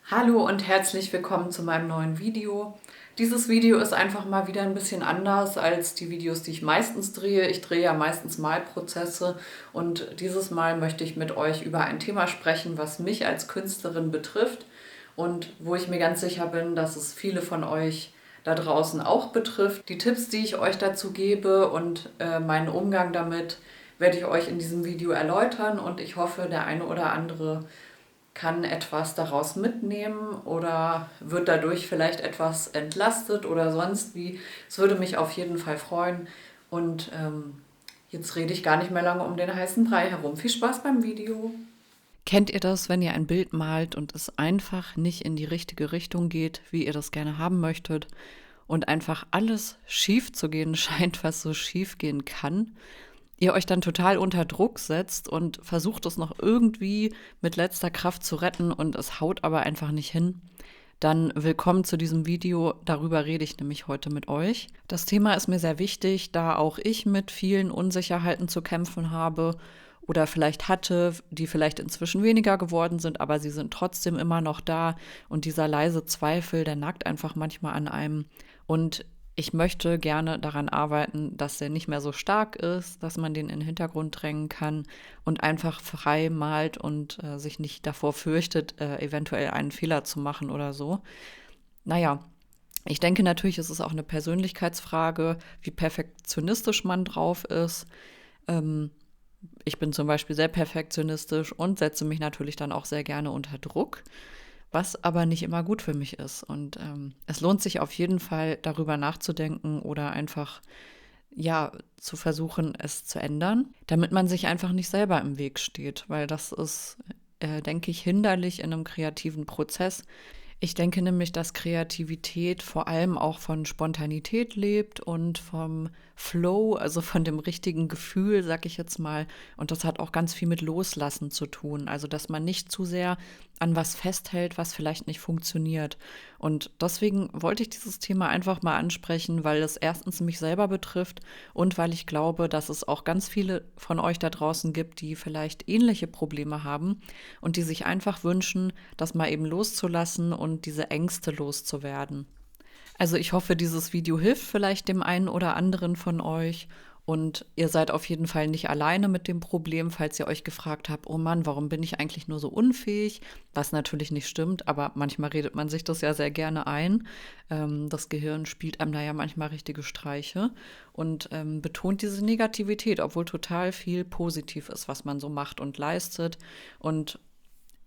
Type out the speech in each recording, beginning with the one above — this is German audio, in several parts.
Hallo und herzlich willkommen zu meinem neuen Video. Dieses Video ist einfach mal wieder ein bisschen anders als die Videos, die ich meistens drehe. Ich drehe ja meistens Malprozesse und dieses Mal möchte ich mit euch über ein Thema sprechen, was mich als Künstlerin betrifft und wo ich mir ganz sicher bin, dass es viele von euch da draußen auch betrifft. Die Tipps, die ich euch dazu gebe und meinen Umgang damit, werde ich euch in diesem Video erläutern und ich hoffe, der eine oder andere kann etwas daraus mitnehmen oder wird dadurch vielleicht etwas entlastet oder sonst wie. Es würde mich auf jeden Fall freuen. Und jetzt rede ich gar nicht mehr lange um den heißen Brei herum. Viel Spaß beim Video. Kennt ihr das, wenn ihr ein Bild malt und es einfach nicht in die richtige Richtung geht, wie ihr das gerne haben möchtet und einfach alles schief zu gehen scheint, was so schief gehen kann? Ihr euch dann total unter Druck setzt und versucht es noch irgendwie mit letzter Kraft zu retten und es haut aber einfach nicht hin, dann willkommen zu diesem Video. Darüber rede ich nämlich heute mit euch. Das Thema ist mir sehr wichtig, da auch ich mit vielen Unsicherheiten zu kämpfen habe oder vielleicht hatte, die vielleicht inzwischen weniger geworden sind, aber sie sind trotzdem immer noch da. Und dieser leise Zweifel, der nagt einfach manchmal an einem. Und ich möchte gerne daran arbeiten, dass der nicht mehr so stark ist, dass man den in den Hintergrund drängen kann und einfach frei malt und sich nicht davor fürchtet, eventuell einen Fehler zu machen oder so. Naja, ich denke natürlich, es ist auch eine Persönlichkeitsfrage, wie perfektionistisch man drauf ist. Ähm, Ich bin zum Beispiel sehr perfektionistisch und setze mich natürlich dann auch sehr gerne unter Druck, was aber nicht immer gut für mich ist. Und es lohnt sich auf jeden Fall, darüber nachzudenken oder einfach, ja, zu versuchen, es zu ändern, damit man sich einfach nicht selber im Weg steht, weil das ist, denke ich, hinderlich in einem kreativen Prozess. Ich denke nämlich, dass Kreativität vor allem auch von Spontanität lebt und vom Flow, also von dem richtigen Gefühl, sag ich jetzt mal. Und das hat auch ganz viel mit Loslassen zu tun. Also, dass man nicht zu sehr an was festhält, was vielleicht nicht funktioniert. Und deswegen wollte ich dieses Thema einfach mal ansprechen, weil es erstens mich selber betrifft und weil ich glaube, dass es auch ganz viele von euch da draußen gibt, die vielleicht ähnliche Probleme haben und die sich einfach wünschen, das mal eben loszulassen und diese Ängste loszuwerden. Also ich hoffe, dieses Video hilft vielleicht dem einen oder anderen von euch und ihr seid auf jeden Fall nicht alleine mit dem Problem, falls ihr euch gefragt habt, oh Mann, warum bin ich eigentlich nur so unfähig? Was natürlich nicht stimmt, aber manchmal redet man sich das ja sehr gerne ein. Das Gehirn spielt einem da ja manchmal richtige Streiche und betont diese Negativität, obwohl total viel positiv ist, was man so macht und leistet. Und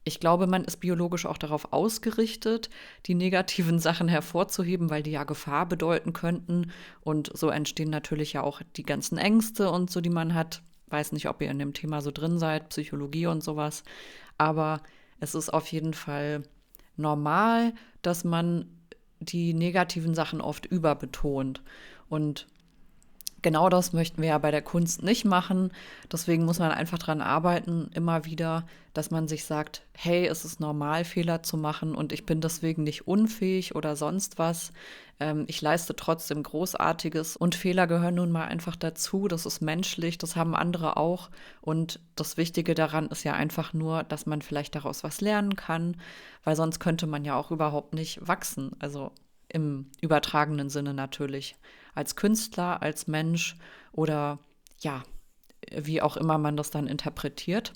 ich glaube, man ist biologisch auch darauf ausgerichtet, die negativen Sachen hervorzuheben, weil die ja Gefahr bedeuten könnten. Und so entstehen natürlich ja auch die ganzen Ängste und so, die man hat. Weiß nicht, ob ihr in dem Thema so drin seid, Psychologie und sowas. Aber es ist auf jeden Fall normal, dass man die negativen Sachen oft überbetont. Und genau das möchten wir ja bei der Kunst nicht machen. Deswegen muss man einfach dran arbeiten, immer wieder, dass man sich sagt, hey, es ist normal, Fehler zu machen und ich bin deswegen nicht unfähig oder sonst was. Ich leiste trotzdem Großartiges und Fehler gehören nun mal einfach dazu. Das ist menschlich, das haben andere auch. Und das Wichtige daran ist ja einfach nur, dass man vielleicht daraus was lernen kann, weil sonst könnte man ja auch überhaupt nicht wachsen. Also im übertragenen Sinne natürlich. Als Künstler, als Mensch oder ja, wie auch immer man das dann interpretiert.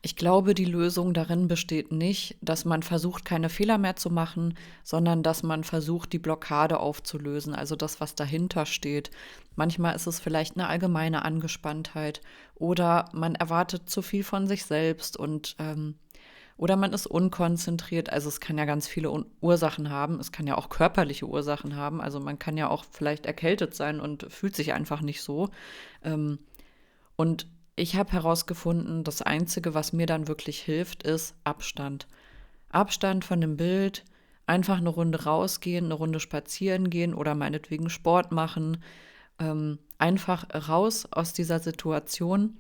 Ich glaube, die Lösung darin besteht nicht, dass man versucht, keine Fehler mehr zu machen, sondern dass man versucht, die Blockade aufzulösen, also das, was dahinter steht. Manchmal ist es vielleicht eine allgemeine Angespanntheit oder man erwartet zu viel von sich selbst und oder man ist unkonzentriert. Also es kann ja ganz viele Ursachen haben. Es kann ja auch körperliche Ursachen haben. Also man kann ja auch vielleicht erkältet sein und fühlt sich einfach nicht so. Ähm, und ich habe herausgefunden, das Einzige, was mir dann wirklich hilft, ist Abstand. Abstand von dem Bild, einfach eine Runde rausgehen, eine Runde spazieren gehen oder meinetwegen Sport machen. Einfach raus aus dieser Situation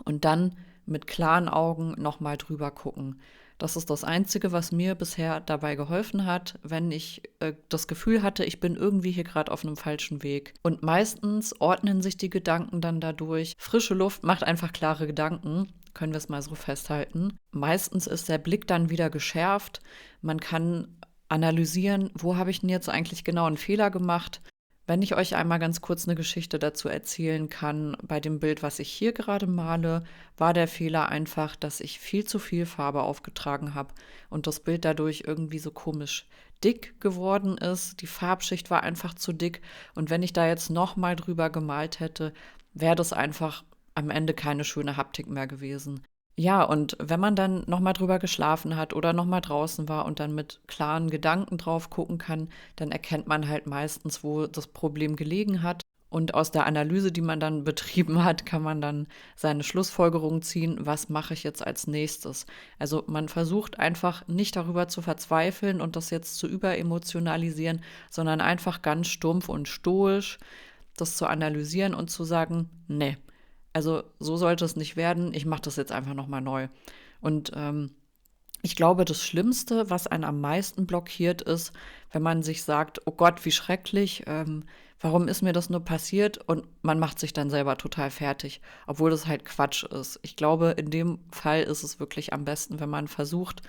und dann mit klaren Augen nochmal drüber gucken. Das ist das Einzige, was mir bisher dabei geholfen hat, wenn ich das Gefühl hatte, ich bin irgendwie hier gerade auf einem falschen Weg. Und meistens ordnen sich die Gedanken dann dadurch. Frische Luft macht einfach klare Gedanken. können wir es mal so festhalten. Meistens ist der Blick dann wieder geschärft. Man kann analysieren, wo habe ich denn jetzt eigentlich genau einen Fehler gemacht. Wenn ich euch einmal ganz kurz eine Geschichte dazu erzählen kann, bei dem Bild, was ich hier gerade male, war der Fehler einfach, dass ich viel zu viel Farbe aufgetragen habe und das Bild dadurch irgendwie so komisch dick geworden ist. Die Farbschicht war einfach zu dick und wenn ich da jetzt nochmal drüber gemalt hätte, wäre das einfach am Ende keine schöne Haptik mehr gewesen. Ja, und wenn man dann noch mal drüber geschlafen hat oder noch mal draußen war und dann mit klaren Gedanken drauf gucken kann, dann erkennt man halt meistens, wo das Problem gelegen hat. Und aus der Analyse, die man dann betrieben hat, kann man dann seine Schlussfolgerung ziehen, was mache ich jetzt als nächstes. Also man versucht einfach nicht darüber zu verzweifeln und das jetzt zu überemotionalisieren, sondern einfach ganz stumpf und stoisch das zu analysieren und zu sagen, nee, also so sollte es nicht werden. Ich mache das jetzt einfach nochmal neu. Und ich glaube, das Schlimmste, was einen am meisten blockiert, ist, wenn man sich sagt, oh Gott, wie schrecklich, warum ist mir das nur passiert? Und man macht sich dann selber total fertig, obwohl das halt Quatsch ist. Ich glaube, in dem Fall ist es wirklich am besten, wenn man versucht,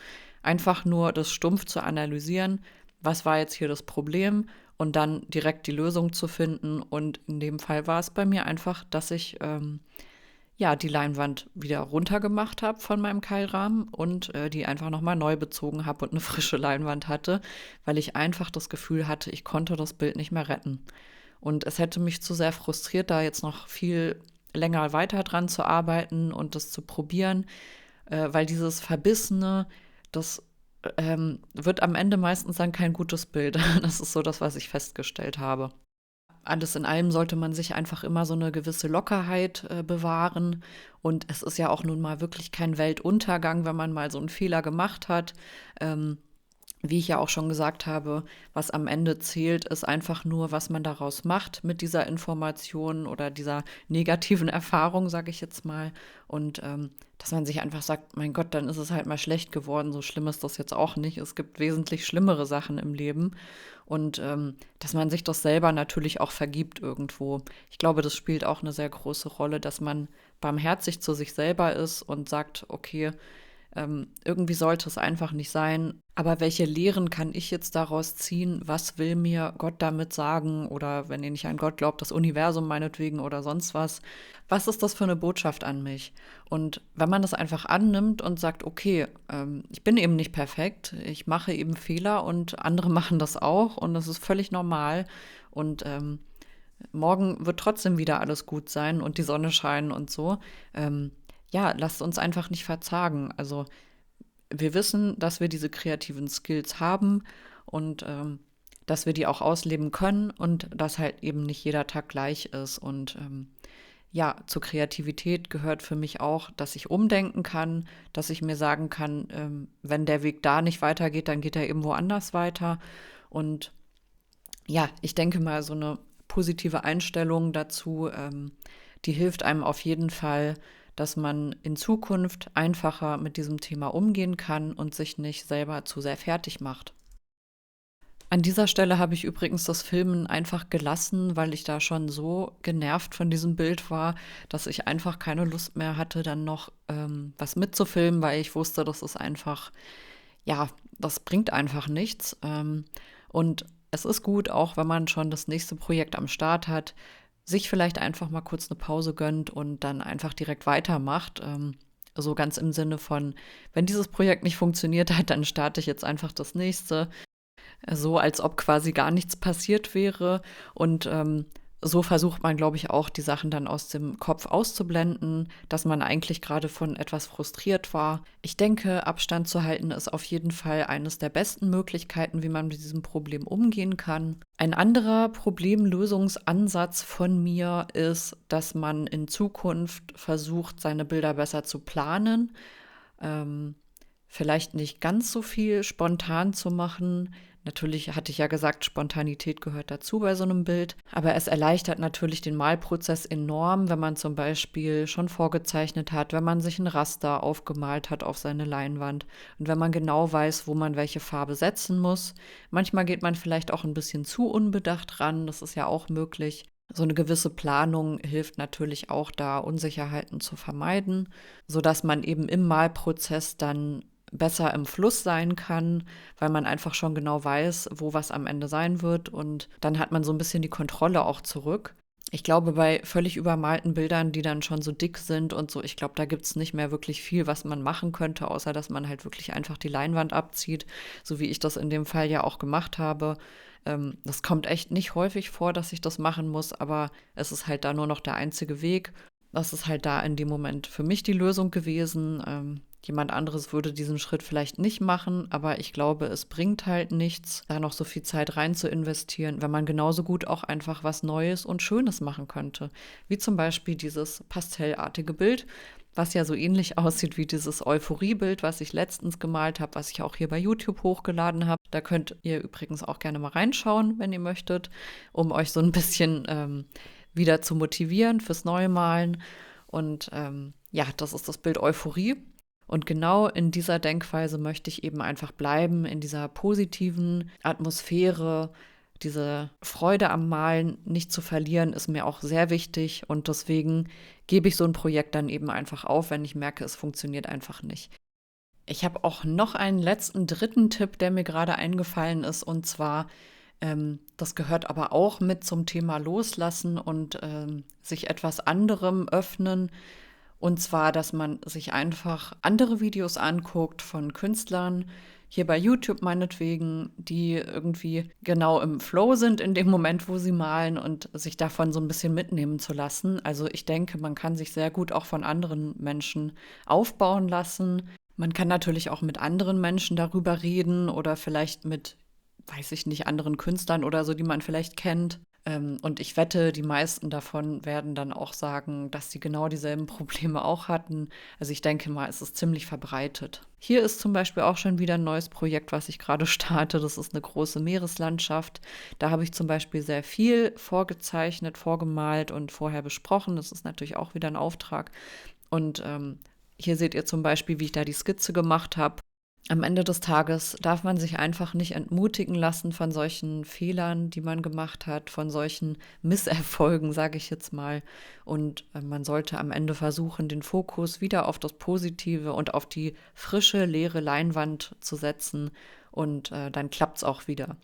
einfach nur das stumpf zu analysieren, was war jetzt hier das Problem und dann direkt die Lösung zu finden. Und in dem Fall war es bei mir einfach, dass ich ja, die Leinwand wieder runtergemacht habe von meinem Keilrahmen und die einfach nochmal neu bezogen habe und eine frische Leinwand hatte, weil ich einfach das Gefühl hatte, ich konnte das Bild nicht mehr retten. Und es hätte mich zu sehr frustriert, da jetzt noch viel länger weiter dran zu arbeiten und das zu probieren, weil dieses Verbissene, das wird am Ende meistens dann kein gutes Bild. Das ist so das, was ich festgestellt habe. Alles in allem sollte man sich einfach immer so eine gewisse Lockerheit bewahren. Und es ist ja auch nun mal wirklich kein Weltuntergang, wenn man mal so einen Fehler gemacht hat. Wie ich ja auch schon gesagt habe, was am Ende zählt, ist einfach nur, was man daraus macht mit dieser Information oder dieser negativen Erfahrung, sage ich jetzt mal. Und dass man sich einfach sagt, mein Gott, dann ist es halt mal schlecht geworden. So schlimm ist das jetzt auch nicht. Es gibt wesentlich schlimmere Sachen im Leben. Und dass man sich das selber natürlich auch vergibt irgendwo. Ich glaube, das spielt auch eine sehr große Rolle, dass man barmherzig zu sich selber ist und sagt, okay, irgendwie sollte es einfach nicht sein. Aber welche Lehren kann ich jetzt daraus ziehen? Was will mir Gott damit sagen? Oder wenn ihr nicht an Gott glaubt, das Universum meinetwegen oder sonst was. Was ist das für eine Botschaft an mich? Und wenn man das einfach annimmt und sagt, okay, ich bin eben nicht perfekt, ich mache eben Fehler und andere machen das auch und das ist völlig normal. Und morgen wird trotzdem wieder alles gut sein und die Sonne scheinen und so. Ja, lasst uns einfach nicht verzagen. Also wir wissen, dass wir diese kreativen Skills haben und dass wir die auch ausleben können und dass halt eben nicht jeder Tag gleich ist. Und ja, zur Kreativität gehört für mich auch, dass ich umdenken kann, dass ich mir sagen kann, wenn der Weg da nicht weitergeht, dann geht er eben woanders weiter. Und ja, ich denke mal, so eine positive Einstellung dazu, die hilft einem auf jeden Fall, dass man in Zukunft einfacher mit diesem Thema umgehen kann und sich nicht selber zu sehr fertig macht. An dieser Stelle habe ich übrigens das Filmen einfach gelassen, weil ich da schon so genervt von diesem Bild war, dass ich einfach keine Lust mehr hatte, dann noch was mitzufilmen, weil ich wusste, das ist einfach, ja, das bringt einfach nichts. Und es ist gut, auch wenn man schon das nächste Projekt am Start hat, sich vielleicht einfach mal kurz eine Pause gönnt und dann einfach direkt weitermacht. So ganz im Sinne von, wenn dieses Projekt nicht funktioniert hat, dann starte ich jetzt einfach das nächste. So als ob quasi gar nichts passiert wäre. Und so versucht man, glaube ich, auch die Sachen dann aus dem Kopf auszublenden, dass man eigentlich gerade von etwas frustriert war. Ich denke, Abstand zu halten ist auf jeden Fall eines der besten Möglichkeiten, wie man mit diesem Problem umgehen kann. Ein anderer Problemlösungsansatz von mir ist, dass man in Zukunft versucht, seine Bilder besser zu planen. Vielleicht nicht ganz so viel spontan zu machen. Natürlich hatte ich ja gesagt, Spontanität gehört dazu bei so einem Bild. Aber es erleichtert natürlich den Malprozess enorm, wenn man zum Beispiel schon vorgezeichnet hat, wenn man sich ein Raster aufgemalt hat auf seine Leinwand und wenn man genau weiß, wo man welche Farbe setzen muss. Manchmal geht man vielleicht auch ein bisschen zu unbedacht ran, das ist ja auch möglich. So eine gewisse Planung hilft natürlich auch da, Unsicherheiten zu vermeiden, sodass man eben im Malprozess dann besser im Fluss sein kann, weil man einfach schon genau weiß, wo was am Ende sein wird und dann hat man so ein bisschen die Kontrolle auch zurück. Ich glaube, bei völlig übermalten Bildern, die dann schon so dick sind und so, ich glaube, da gibt's nicht mehr wirklich viel, was man machen könnte, außer dass man halt wirklich einfach die Leinwand abzieht, so wie ich das in dem Fall ja auch gemacht habe. Das kommt echt nicht häufig vor, dass ich das machen muss, aber es ist halt da nur noch der einzige Weg. Das ist halt da in dem Moment für mich die Lösung gewesen. Jemand anderes würde diesen Schritt vielleicht nicht machen, aber ich glaube, es bringt halt nichts, da noch so viel Zeit rein zu investieren, wenn man genauso gut auch einfach was Neues und Schönes machen könnte. Wie zum Beispiel dieses pastellartige Bild, was ja so ähnlich aussieht wie dieses Euphorie-Bild, was ich letztens gemalt habe, was ich auch hier bei YouTube hochgeladen habe. Da könnt ihr übrigens auch gerne mal reinschauen, wenn ihr möchtet, um euch so ein bisschen wieder zu motivieren fürs Neumalen. Und ja, das ist das Bild Euphorie. Und genau in dieser Denkweise möchte ich eben einfach bleiben, in dieser positiven Atmosphäre. Diese Freude am Malen nicht zu verlieren, ist mir auch sehr wichtig. Und deswegen gebe ich so ein Projekt dann eben einfach auf, wenn ich merke, es funktioniert einfach nicht. Ich habe auch noch einen letzten dritten Tipp, der mir gerade eingefallen ist. Und zwar, das gehört aber auch mit zum Thema Loslassen und sich etwas anderem öffnen. Und zwar, dass man sich einfach andere Videos anguckt von Künstlern, hier bei YouTube meinetwegen, die irgendwie genau im Flow sind in dem Moment, wo sie malen und sich davon so ein bisschen mitnehmen zu lassen. Also ich denke, man kann sich sehr gut auch von anderen Menschen aufbauen lassen. Man kann natürlich auch mit anderen Menschen darüber reden oder vielleicht mit, weiß ich nicht, anderen Künstlern oder so, die man vielleicht kennt. Und ich wette, die meisten davon werden dann auch sagen, dass sie genau dieselben Probleme auch hatten. Also ich denke mal, es ist ziemlich verbreitet. Hier ist zum Beispiel auch schon wieder ein neues Projekt, was ich gerade starte. Das ist eine große Meereslandschaft. Da habe ich zum Beispiel sehr viel vorgezeichnet, vorgemalt und vorher besprochen. Das ist natürlich auch wieder ein Auftrag. Und hier seht ihr zum Beispiel, wie ich da die Skizze gemacht habe. Am Ende des Tages darf man sich einfach nicht entmutigen lassen von solchen Fehlern, die man gemacht hat, von solchen Misserfolgen, sage ich jetzt mal. Und man sollte am Ende versuchen, den Fokus wieder auf das Positive und auf die frische, leere Leinwand zu setzen. Und dann klappt es auch wieder.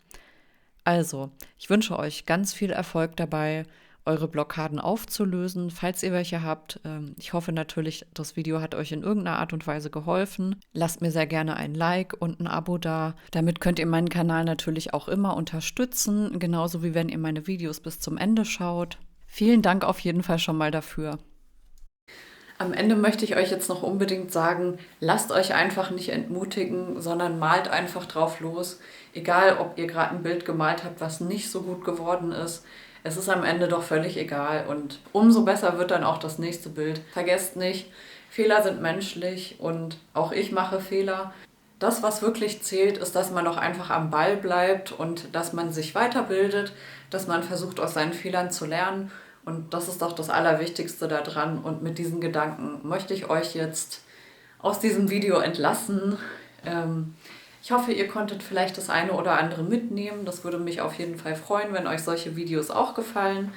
Also, ich wünsche euch ganz viel Erfolg dabei, eure Blockaden aufzulösen, falls ihr welche habt. Ich hoffe natürlich, das Video hat euch in irgendeiner Art und Weise geholfen. Lasst mir sehr gerne ein Like und ein Abo da. Damit könnt ihr meinen Kanal natürlich auch immer unterstützen, genauso wie wenn ihr meine Videos bis zum Ende schaut. Vielen Dank auf jeden Fall schon mal dafür. Am Ende möchte ich euch jetzt noch unbedingt sagen, lasst euch einfach nicht entmutigen, sondern malt einfach drauf los. Egal, ob ihr gerade ein Bild gemalt habt, was nicht so gut geworden ist. Es ist am Ende doch völlig egal und umso besser wird dann auch das nächste Bild. Vergesst nicht, Fehler sind menschlich und auch ich mache Fehler. Das, was wirklich zählt, ist, dass man doch einfach am Ball bleibt und dass man sich weiterbildet, dass man versucht, aus seinen Fehlern zu lernen. Und das ist doch das Allerwichtigste daran. Und mit diesen Gedanken möchte ich euch jetzt aus diesem Video entlassen. Ich hoffe, ihr konntet vielleicht das eine oder andere mitnehmen. Das würde mich auf jeden Fall freuen, wenn euch solche Videos auch gefallen.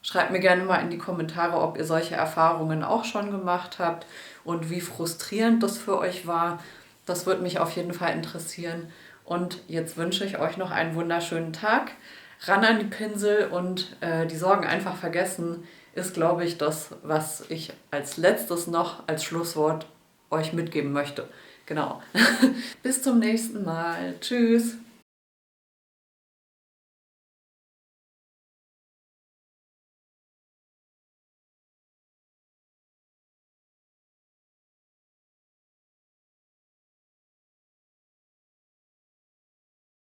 Schreibt mir gerne mal in die Kommentare, ob ihr solche Erfahrungen auch schon gemacht habt und wie frustrierend das für euch war. Das würde mich auf jeden Fall interessieren. Und jetzt wünsche ich euch noch einen wunderschönen Tag. Ran an die Pinsel und die Sorgen einfach vergessen, ist, glaube ich, das, was ich als letztes noch als Schlusswort euch mitgeben möchte. Genau. Bis zum nächsten Mal. Tschüss.